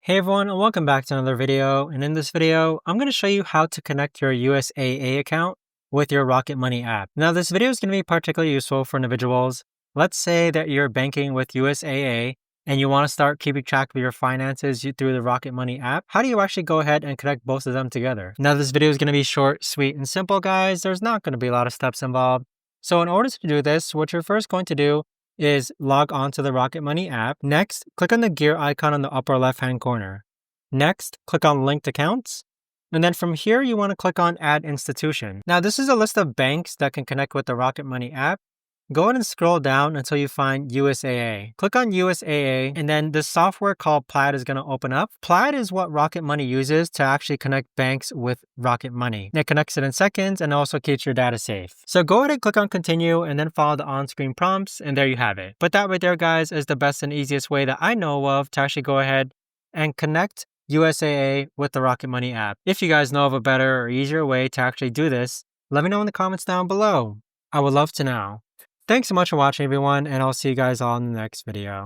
Hey everyone, and welcome back to another video. And in this video, I'm going to show you how to connect your USAA account with your Rocket Money app. Now, this video is going to be particularly useful for individuals. Let's say that you're banking with USAA and you want to start keeping track of your finances through the Rocket Money app. How do you actually go ahead and connect both of them together? Now, this video is going to be short, sweet, and simple, guys. There's not going to be a lot of steps involved. So in order to do this, what you're first going to do is log on to the Rocket Money app. Next, click on the gear icon on the upper left-hand corner. Next, click on Linked Accounts. And then from here, you want to click on Add Institution. Now, this is a list of banks that can connect with the Rocket Money app. Go ahead and scroll down until you find USAA. Click on USAA, and then the software called Plaid is going to open up. Plaid is what Rocket Money uses to actually connect banks with Rocket Money. It connects it in seconds and also keeps your data safe. So go ahead and click on Continue and then follow the on-screen prompts, and there you have it. But that right there, guys, is the best and easiest way that I know of to actually go ahead and connect USAA with the Rocket Money app. If you guys know of a better or easier way to actually do this, let me know in the comments down below. I would love to know. Thanks so much for watching, everyone, and I'll see you guys all in the next video.